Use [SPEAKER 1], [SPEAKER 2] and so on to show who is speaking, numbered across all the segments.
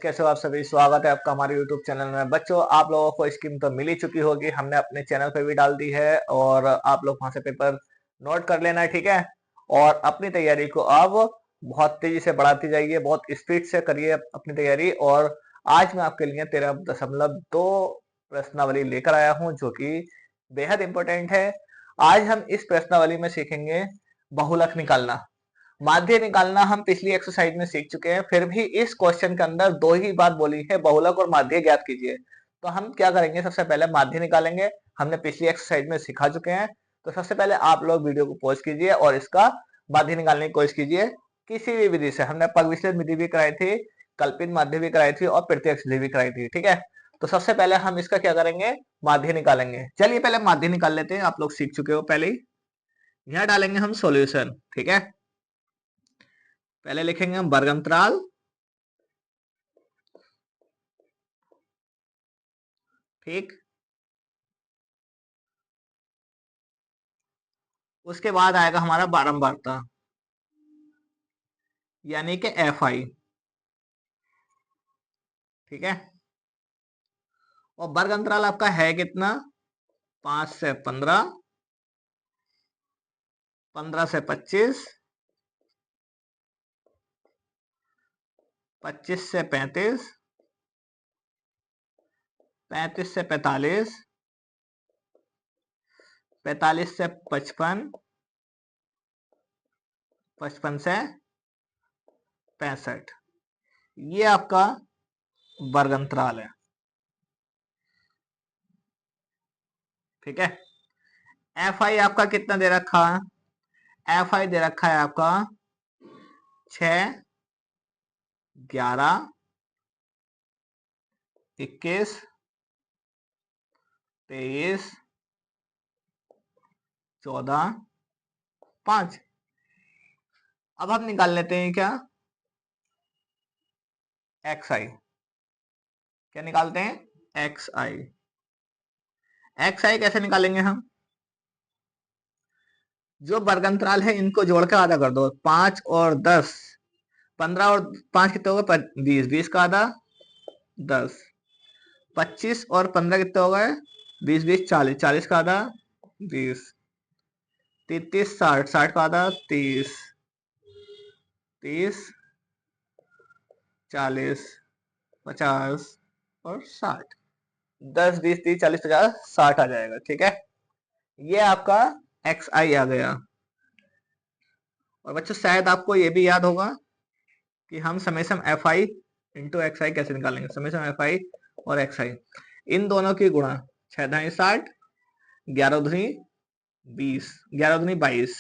[SPEAKER 1] कैसे हो आप सभी। स्वागत है आपका हमारे YouTube चैनल में। बच्चों, आप लोगों को स्कीम तो मिल ही चुकी होगी, हमने अपने चैनल पे भी डाल दी है और आप लोग वहां से पेपर नोट कर लेना है, ठीक है। और अपनी तैयारी को अब बहुत तेजी से बढ़ाती जाइए, बहुत स्पीड से करिए अपनी तैयारी। और आज मैं आपके लिए 13.2 प्रश्नावली लेकर आया हूँ जो कि बेहद इंपॉर्टेंट है। आज हम इस प्रश्नावली में सीखेंगे बहुलक निकालना, माध्य निकालना। हम पिछली एक्सरसाइज में सीख चुके हैं, फिर भी इस क्वेश्चन के अंदर दो ही बात बोली है, बहुलक और माध्य ज्ञात कीजिए। तो हम क्या करेंगे, सबसे पहले माध्य निकालेंगे। हमने पिछली एक्सरसाइज में सिखा चुके हैं। तो सबसे पहले आप लोग वीडियो को पॉज कीजिए और इसका माध्य निकालने की कोशिश कीजिए किसी भी विधि से। हमने पग विच्छेद विधि भी कराई थी, कल्पित माध्य भी कराई थी और प्रत्यक्ष विधि भी कराई थी, ठीक है। तो सबसे पहले हम इसका क्या करेंगे, माध्य निकालेंगे। चलिए पहले माध्य निकाल लेते हैं, आप लोग सीख चुके हो पहले ही। यहाँ डालेंगे हम सॉल्यूशन, ठीक है। पहले लिखेंगे हम वर्ग अंतराल, ठीक। उसके बाद आएगा हमारा बारंबारता, यानी कि FI, ठीक है। और वर्ग अंतराल आपका है कितना, 5 से 15, 15 से 25, 25 से 35, 35 से 45, 45 से 55, 55 से 65। ये आपका वर्ग अंतराल है, ठीक है। FI आपका कितना दे रखा है, FI दे रखा है आपका 6, 11, 21, 23, 14, 5। अब हम निकाल लेते हैं क्या, XI। क्या निकालते हैं, XI। XI कैसे निकालेंगे हम, जो वर्ग अंतराल है इनको जोड़कर आधा कर दो। 5 और 10, 15 और 5 कितने हो गए, 20, 20 का आधा 10, 25 और 15 कितने हो गए, 20, 20, 40, 40 का आधा 20, 33, 60, 60 का आधा 30, 30, 40, 50 और 60, 10, 20, 30, 40, 50, 60 आ जाएगा, ठीक है। ये आपका XI आ गया। और बच्चों शायद आपको ये भी याद होगा कि हम समेशन FI इंटू XI कैसे निकालेंगे। समेशन FI और XI, इन दोनों की गुणा 6 दाई 60, 11 दूनी 20, 11 दूनी 22,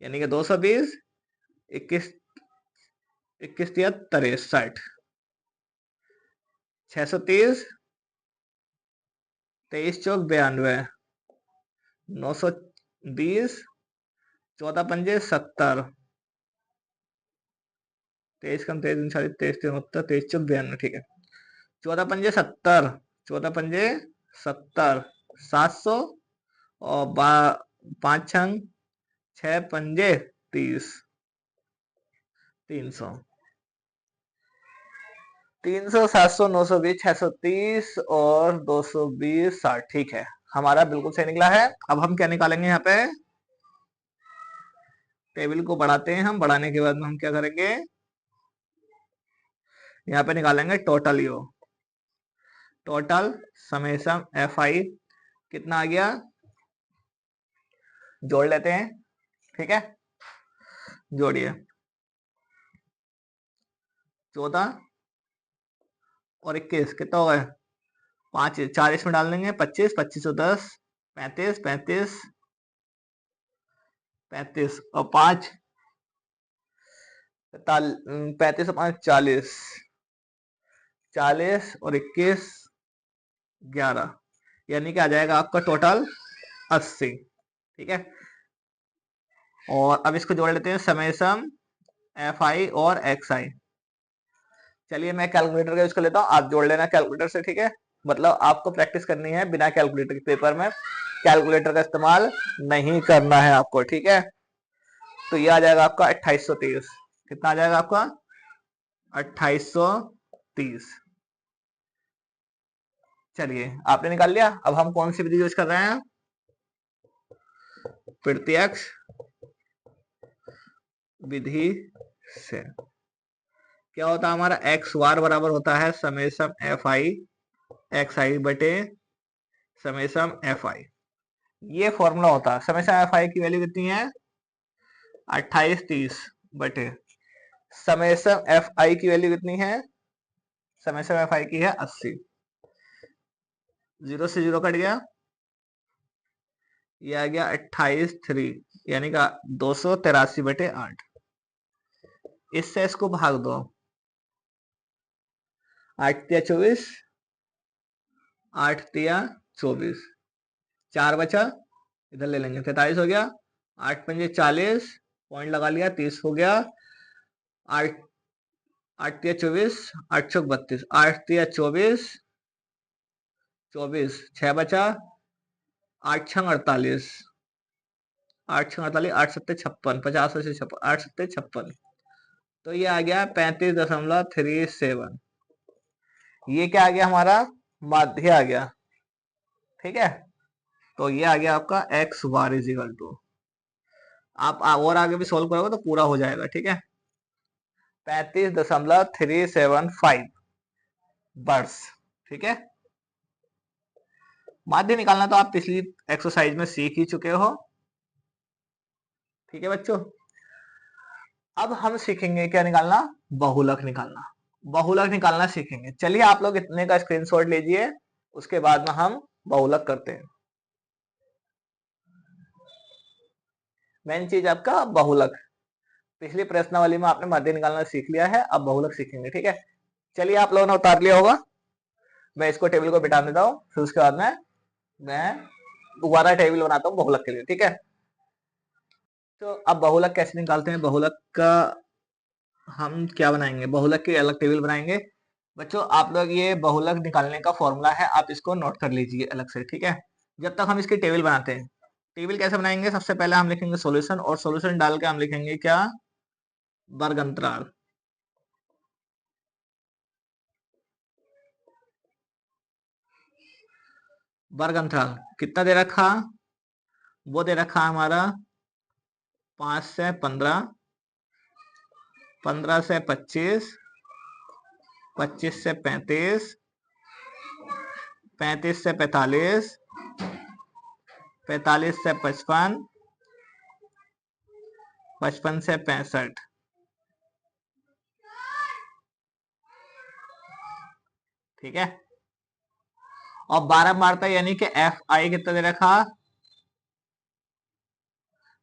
[SPEAKER 1] यानी कि 220, 21, 21 तिया 63, 630, 23 चौक 92, 920, 14 पंजे 70, 23 कम 23 39, 23 69, 23 चौक 92, ठीक है। 14 पंजे 70, 14 पंजे 70, 700 और 5 छंग 6 पंजे 30, 300, 300, 700, 920, 630 और 220, 60, ठीक है। हमारा बिल्कुल सही निकला है। अब हम क्या निकालेंगे, यहाँ पे टेबल को बढ़ाते हैं हम। बढ़ाने के बाद में हम क्या करेंगे, यहाँ पे निकालेंगे टोटल। यो टोटल समेशन FI कितना आ गया, जोड़ लेते हैं, ठीक है। जोड़िए, 14 और 21 कितना हो गया, 5, 4 इसमें डाल देंगे, 25, 25 और 10, 35, 35, 35 और 5, 35 और 5 40, 40 और 21 11, यानी कि आ जाएगा आपका टोटल 80, ठीक है। और अब इसको जोड़ लेते हैं, समेशन FI और XI। चलिए मैं कैलकुलेटर का यूज कर लेता हूँ, आप जोड़ लेना कैलकुलेटर से, ठीक है। मतलब आपको प्रैक्टिस करनी है, बिना कैलकुलेटर के पेपर में कैलकुलेटर का इस्तेमाल नहीं करना है आपको, ठीक है। तो ये आ जाएगा आपका 2830। कितना आ जाएगा आपका, 2830 30। चलिए आपने निकाल लिया। अब हम कौन सी विधि यूज कर रहे हैं? प्रत्यक्ष विधि से क्या होता है हमारा एक्स बार बराबर होता है समेशन एफ आई एक्स आई बटे समेशन एफ आई। ये फॉर्मूला होता है। समेशन एफ आई की वैल्यू कितनी है? 28 30 बटे समेशन एफ आई की वैल्यू कितनी है? समेशन एफ आई की है 80। 0 से 0 कट गया, ये आ गया 28 3 यानी का 283 बटे 8। इससे इसको भाग दो, 8 तिया 24, 8 तिया 24, 4 बचा, इधर ले लेंगे 43 हो गया, 8 पंजे 40, पॉइंट लगा लिया, 30 हो गया, 8 8 तिया 24, 8 चौक 32, 8 तिया 24, 24, 6 बचा, 8 छंग 48, 8 छंग 48, 8 सत्ते 56, 50 से 56, 8 सत्ते 56, तो ये आ गया 35.37। ये क्या आ गया हमारा? माध्य आ गया। ठीक है, तो ये आ गया आपका x bar is equal to, आप और आगे भी सोल्व करोगे तो पूरा हो जाएगा। ठीक है, 35.375 बर्स। ठीक है, माध्य निकालना तो आप पिछली एक्सरसाइज में सीख ही चुके हो। ठीक है बच्चों, अब हम सीखेंगे क्या निकालना? बहुलक निकालना। बहुलक निकालना सीखेंगे। चलिए आप लोग इतने का स्क्रीनशॉट लीजिए, उसके बाद में हम बहुलक करते हैं। मेन चीज आपका बहुलक। पिछली प्रश्नावली में आपने माध्य निकालना सीख लिया है, अब बहुलक सीखेंगे। ठीक है, चलिए आप लोगों ने उतार लिया होगा, मैं इसको टेबल को बिठा देता हूँ, फिर उसके बाद में मैं दोबारा टेबल बनाता हूँ बहुलक के लिए। ठीक है, तो अब बहुलक कैसे निकालते हैं? बहुलक का हम क्या बनाएंगे? बहुलक की अलग टेबल बनाएंगे। बच्चों आप लोग ये बहुलक निकालने का फॉर्मूला है, आप इसको नोट कर लीजिए अलग से। ठीक है, जब तक हम इसकी टेबल बनाते हैं। टेबल कैसे बनाएंगे? सबसे पहले हम लिखेंगे सॉल्यूशन, और सॉल्यूशन डाल के हम लिखेंगे क्या? वर्ग अंतराल। वर्ग अंतराल कितना दे रखा? वो दे रखा हमारा 5 से 15, 15 से 25, 25 से 35, 35 से 45, 45 से 55, 55 से 65। ठीक है, और 12 मारता यानी कि एफ आई कितना दे रखा?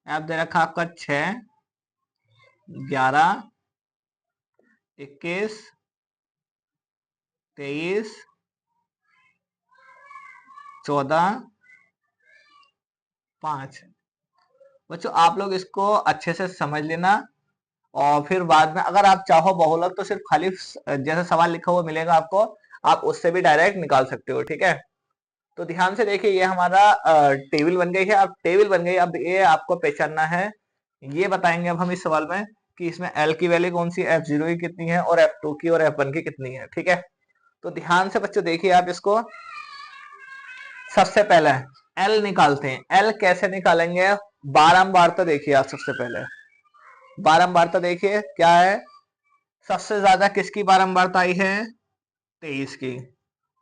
[SPEAKER 1] एफ दे रखा आपका 6, 11, 21, 23, 14, 5। बच्चों आप लोग इसको अच्छे से समझ लेना, और फिर बाद में अगर आप चाहो बहुलक तो सिर्फ खाली जैसे सवाल लिखा हुआ मिलेगा आपको, आप उससे भी डायरेक्ट निकाल सकते हो। ठीक है, तो ध्यान से देखिए, ये हमारा टेबल बन गई है। अब टेबल बन गई, अब ये आपको पहचानना है। ये बताएंगे अब हम इस सवाल में कि इसमें एल की वैल्यू कौन सी, F0 की कितनी है, और F2 की और F1 की कितनी है। ठीक है, तो ध्यान से बच्चों देखिए आप इसको। सबसे पहले एल निकालते हैं। एल कैसे निकालेंगे? बारंबार तो देखिए आप, सबसे पहले बारंबारता देखिए क्या है। सबसे ज्यादा किसकी बारंबारता आई है? 23 की।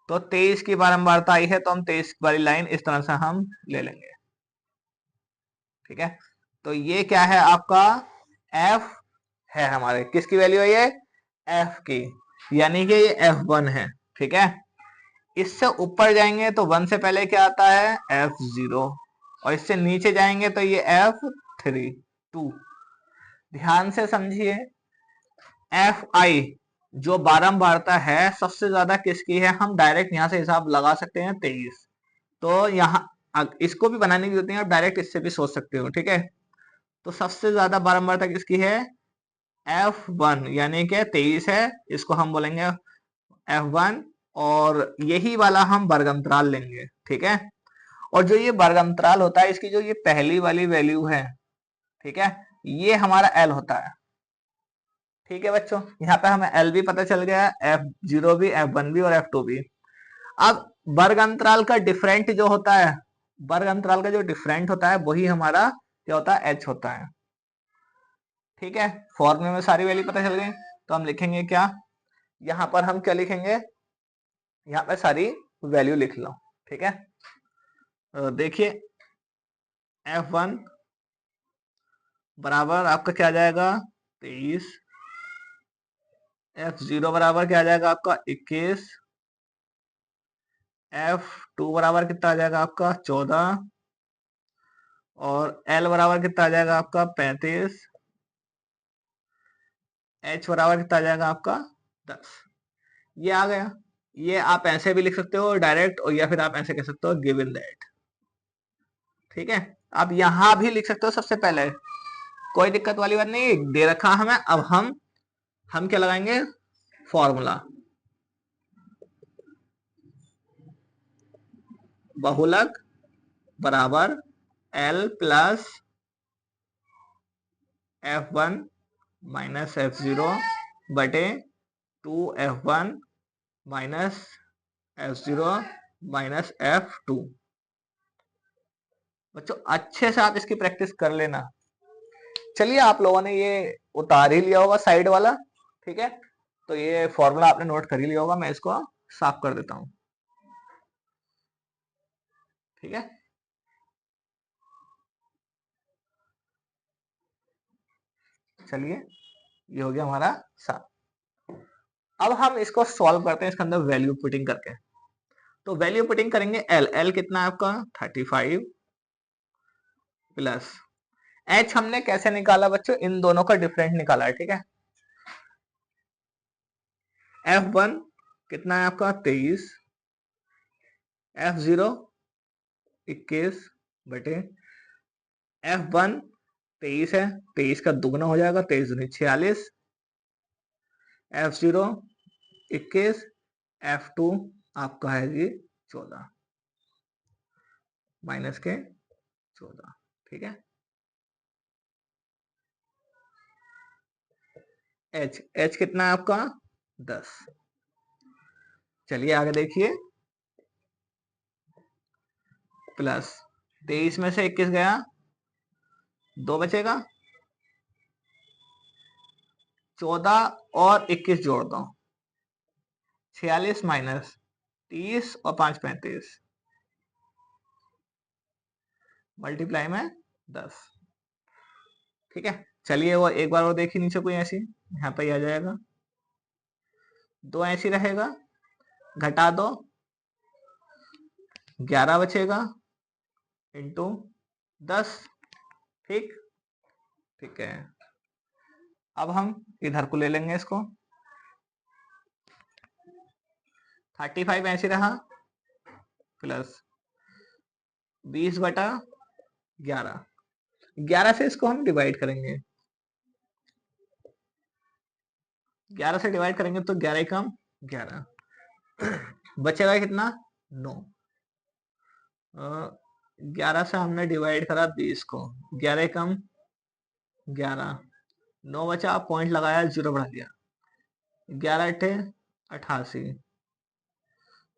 [SPEAKER 1] तो 23 की बारंबारता आई है, तो हम 23 वाली लाइन इस तरह से हम ले लेंगे। ठीक है, तो ये क्या है आपका? F है हमारे, किसकी वैल्यू है ये? F की, यानी कि ये F1 है। ठीक है, इससे ऊपर जाएंगे तो 1 से पहले क्या आता है? F0, और इससे नीचे जाएंगे तो ये F3 2। ध्यान से समझिए, एफ आई जो बारंबारता है सबसे ज्यादा किसकी है? हम डायरेक्ट यहां से हिसाब लगा सकते हैं 23। तो यहाँ इसको भी बनाने की जरूरत नहीं है, आप डायरेक्ट इससे भी सोच सकते हो। ठीक है, तो सबसे ज्यादा बारंबारता किसकी है? F1, यानी कि 23 है, इसको हम बोलेंगे F1, और यही वाला हम वर्ग अंतराल लेंगे। ठीक है, और जो ये वर्ग अंतराल होता है, इसकी जो ये पहली वाली वैल्यू है, ठीक है, ये हमारा L होता है। ठीक है बच्चों, यहाँ पे हमें एल भी पता चल गया, F0 भी, F1 भी और F2 भी। अब वर्ग अंतराल का डिफरेंट जो होता है, वर्ग अंतराल का जो डिफरेंट होता है वही हमारा क्या होता है, H होता है। ठीक है, फॉर्मूले में सारी वैल्यू पता चल गई, तो हम लिखेंगे क्या, यहाँ पर हम क्या लिखेंगे, यहाँ पे सारी वैल्यू लिख लो। ठीक है, देखिए F1 बराबर आपका क्या आ जाएगा 23, F0 बराबर क्या आ जाएगा आपका 21, F2 बराबर कितना आ जाएगा आपका 14, और L बराबर कितना आ जाएगा आपका 35, H बराबर कितना आ जाएगा आपका 10। ये आ गया। ये आप ऐसे भी लिख सकते हो डायरेक्ट, और या फिर आप ऐसे कह सकते हो गिवन दैट। ठीक है, आप यहां भी लिख सकते हो सबसे पहले, कोई दिक्कत वाली बात नहीं, दे रखा हमें। अब हम क्या लगाएंगे, फॉर्मूला, बहुलक बराबर L plus F1 minus F0 बटे 2F1 minus F0 minus F2। बच्चों अच्छे से आप इसकी प्रैक्टिस कर लेना। चलिए, आप लोगों ने ये उतार ही लिया होगा साइड वाला। ठीक है, तो ये फॉर्मूला आपने नोट कर ही लिया होगा, मैं इसको साफ कर देता हूं। ठीक है, चलिए ये हो गया हमारा साफ। अब हम इसको सॉल्व करते हैं इसके अंदर वैल्यू पुटिंग करके। तो वैल्यू पुटिंग करेंगे, एल एल कितना है आपका 35 प्लस एच हमने कैसे निकाला बच्चों, इन दोनों का डिफरेंट निकाला है। ठीक है, F1 कितना है आपका 23, F0 21 बटे F1 23 है, 23 का दुगना हो जाएगा, 23 दूनी 46, F0 21, F2 आपका है जी 14 माइनस के 14। ठीक है, एच एच कितना है आपका 10। चलिए आगे देखिए, प्लस 23 में से 21 गया, 2 बचेगा, 14 और 21 जोड़ दो, 46 माइनस 30 और 5 35, मल्टीप्लाई में 10। ठीक है, चलिए वो एक बार वो देखिए नीचे कोई ऐसी, यहाँ पे आ जाएगा, 2 ऐसी रहेगा, घटा दो, 11 बचेगा इंटू 10। ठीक, ठीक है, अब हम इधर को ले लेंगे इसको, 35 ऐसे रहा, प्लस 20 बटा 11, 11 से इसको हम डिवाइड करेंगे, 11 से डिवाइड करेंगे तो 11 कम 11, बचेगा कितना 9। 11 से हमने डिवाइड करा 20 को, 11 कम 11, 9 बचा, पॉइंट लगाया, 0 बढ़ा दिया, 11 अट्ठे 88,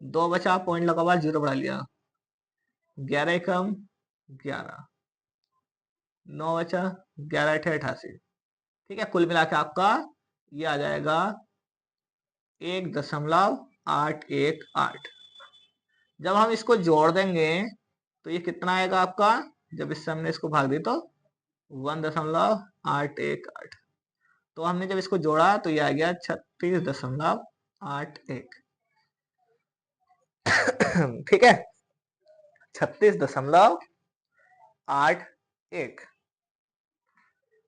[SPEAKER 1] 2 बचा, पॉइंट लगा हुआ, 0 बढ़ा लिया, 11 कम 11, 9 बचा, 11 अट्ठे 88। ठीक है, कुल मिला के आपका ये आ जाएगा 1.818। जब हम इसको जोड़ देंगे तो ये कितना आएगा आपका, जब इससे हमने इसको भाग दी तो 1.818। तो हमने जब इसको जोड़ा तो ये आ गया 36.81। ठीक है, 36.81।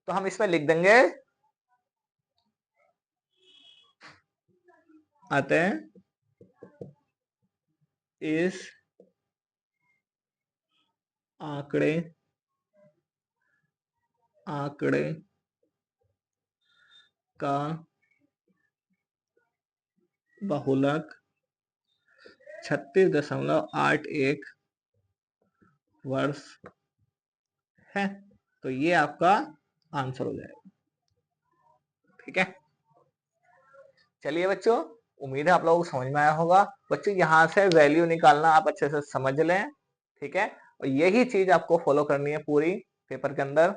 [SPEAKER 1] तो हम इसमें लिख देंगे, आते हैं इस आंकड़े आंकड़े का बहुलक 36.81 वर्ष है। तो ये आपका आंसर हो जाएगा। ठीक है, चलिए बच्चों, उम्मीद है आप लोगों को समझ में आया होगा। बच्चों यहाँ से वैल्यू निकालना आप अच्छे से समझ लें, ठीक है। और यही चीज आपको फॉलो करनी है पूरी पेपर के अंदर।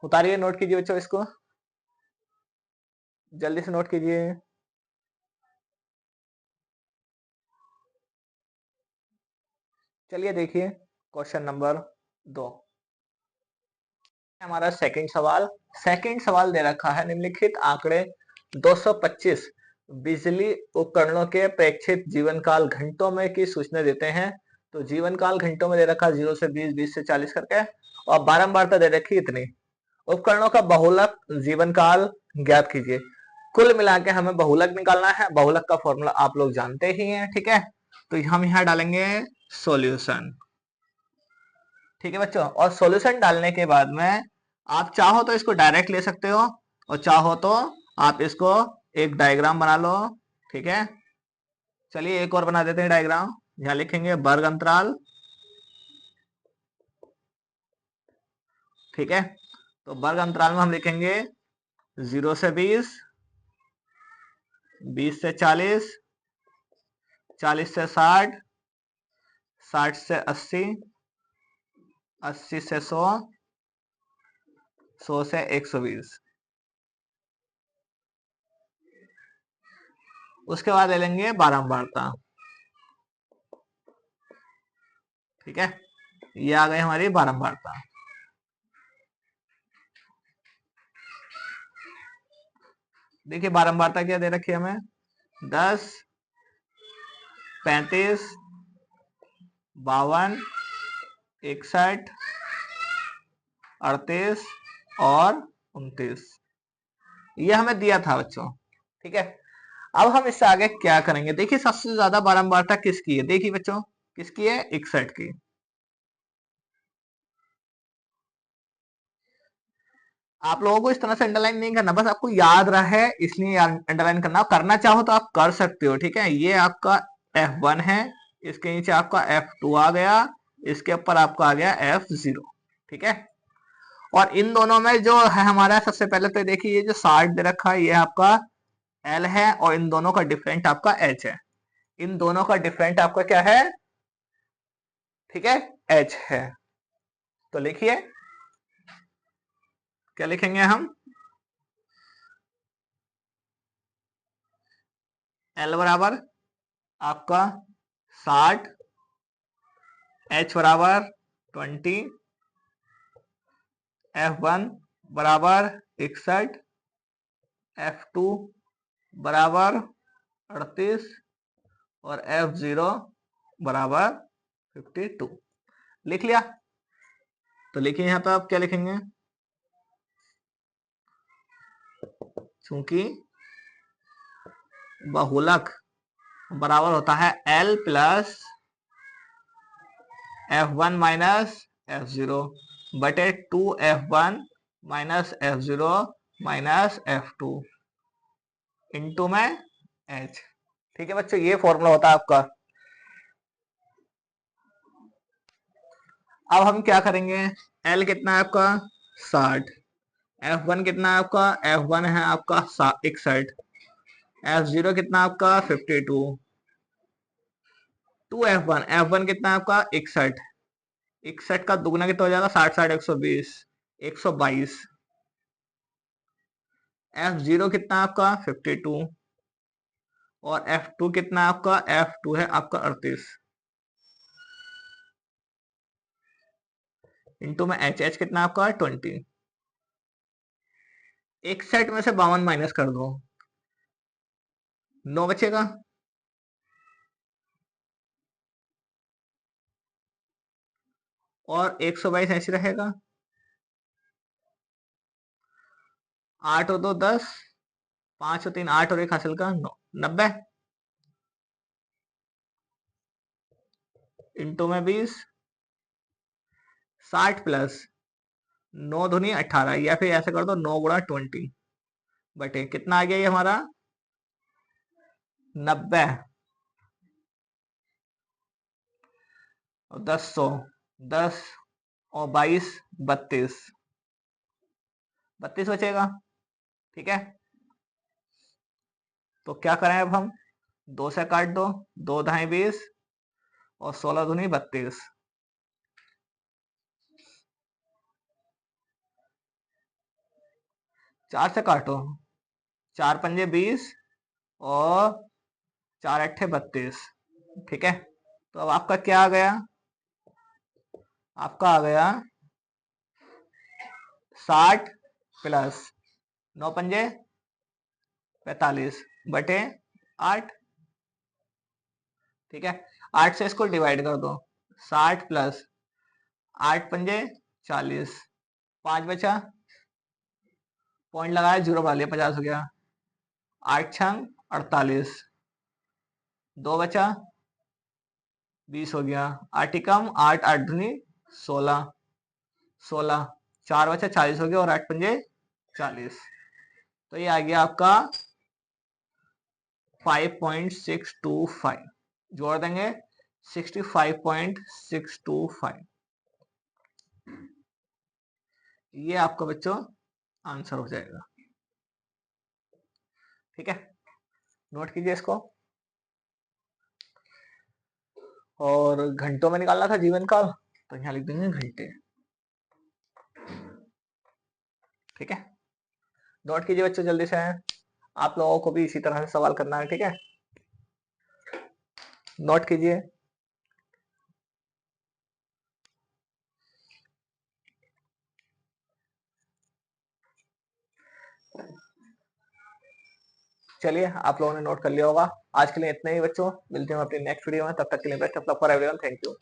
[SPEAKER 1] उतारिए, नोट कीजिए बच्चों इसको, जल्दी से नोट कीजिए। चलिए देखिए क्वेश्चन नंबर 2, हमारा सेकंड सवाल दे रखा है, निम्नलिखित आंकड़े 225 बिजली उपकरणों के प्रेक्षित जीवन काल घंटों में की सूचना देते हैं। तो जीवन काल घंटों में दे रखा 0 से 20, 20 से 40 करके, और बारंबारता दे रखी इतनी। उपकरणों का बहुलक जीवन काल ज्ञात कीजिए। कुल मिला के हमें बहुलक निकालना है। बहुलक का फॉर्मूला आप लोग जानते ही हैं, ठीक है। तो हम यहाँ डालेंगे सॉल्यूशन, ठीक है बच्चों। और सॉल्यूशन डालने के बाद में आप चाहो तो इसको डायरेक्ट ले सकते हो, और चाहो तो आप इसको एक डायग्राम बना लो, ठीक है। चलिए एक और बना देते हैं डायग्राम। यहाँ लिखेंगे वर्ग अंतराल, ठीक है। तो वर्ग अंतराल में हम लिखेंगे 0 से 20, 20 से 40, 40 से 60, 60 से 80, 80 से 100, 100 से 120। उसके बाद ले लेंगे बारंबारता, ठीक है। ये आ गई हमारी बारंबारता। देखिए बारंबारता क्या दे रखी है हमें, 10, 35, 52, 61, 38 और 29, ये हमें दिया था बच्चों, ठीक है। अब हम इससे आगे क्या करेंगे, देखिए सबसे ज्यादा बारंबारता किसकी है, देखिए बच्चों किसकी है, 61 की। आप लोगों को इस तरह से अंडरलाइन नहीं करना, बस आपको याद रहे इसलिए अंडरलाइन करना। करना चाहो तो आप कर सकते हो, ठीक है। ये आपका F1 है, इसके नीचे आपका F2 आ गया, इसके ऊपर आपका आ गया F0, ठीक है। और इन दोनों में जो है हमारा, सबसे पहले तो देखिए ये जो 60 दे रखा है ये आपका L है, और इन दोनों का डिफरेंट आपका H है। इन दोनों का डिफरेंट आपका क्या है, ठीक है, H है। तो लिखिए, क्या लिखेंगे हम, L बराबर आपका 60, H बराबर 20, F1 बराबर 61, F2 बराबर 38 और F0 बराबर 52। लिख लिया। तो लिखिए यहाँ पे आप क्या लिखेंगे, चूंकि बहुलक बराबर होता है L plus F1 minus F0 बटे 2F1 minus F0 minus F2 into में H, ठीक है बच्चों। ये फॉर्मूला होता है आपका। अब हम क्या करेंगे, L कितना है आपका 60, F1 कितना है आपका, F1 है आपका 61, F0 कितना आपका 52, 2F1, F1 कितना है आपका 61, 61 का दुगना कितना हो जाएगा, 60, 60, 120, 122, F0 कितना आपका 52, और F2 कितना आपका, F2 है आपका 38 इंटू में H कितना आपका 20। 61 में से 52 माइनस कर दो, 9 बचेगा, और 122 ऐसे रहेगा, 8 और 2 10, 5 और 3 8 और 1 हासिल का 9, 90 इंटू में 20, 60 प्लस 9 दूनी 18, या फिर ऐसे कर दो 9 गुणा 20 बटे कितना आ गया ये हमारा 90, और 10 100, 10 और 22 32, 32 बचेगा, ठीक है। तो क्या करें अब हम, 2 से काट दो, 2 ढाई 20 और 16 दूनी 32। 4 से काटो, 4 पंजे 20 और 4 अट्ठे 32। ठीक है, तो अब आपका क्या आ गया, आपका आ गया 60 प्लस 9 पंजे 45 बटे 8। ठीक है, 8 से इसको डिवाइड कर दो, 60 प्लस 8 पंजे 40, 5 बचा, पॉइंट लगाया, जीरो बढ़ा लिया, 50 हो गया। 8 छंग 48, 2 बचा, 20 हो गया। 8 कम 8, 8 दूनी 16, 16, 4 बचा, 40 हो गया और 8 पंजे 40। तो ये आ गया आपका 5.625, जोड़ देंगे 65.625। ये आपका बच्चों आंसर हो जाएगा। ठीक है, नोट कीजिए इसको। और घंटों में निकालना था जीवन काल, तो यहाँ लिख देंगे घंटे। ठीक है, नोट कीजिए बच्चों जल्दी से। आप लोगों को भी इसी तरह से सवाल करना है। ठीक है, नोट कीजिए। चलिए, आप लोगों ने नोट कर लिया होगा। आज के लिए इतना ही बच्चों, मिलते हैं अपनी नेक्स्ट वीडियो में, तब तक के लिए best of luck for everyone, thank you.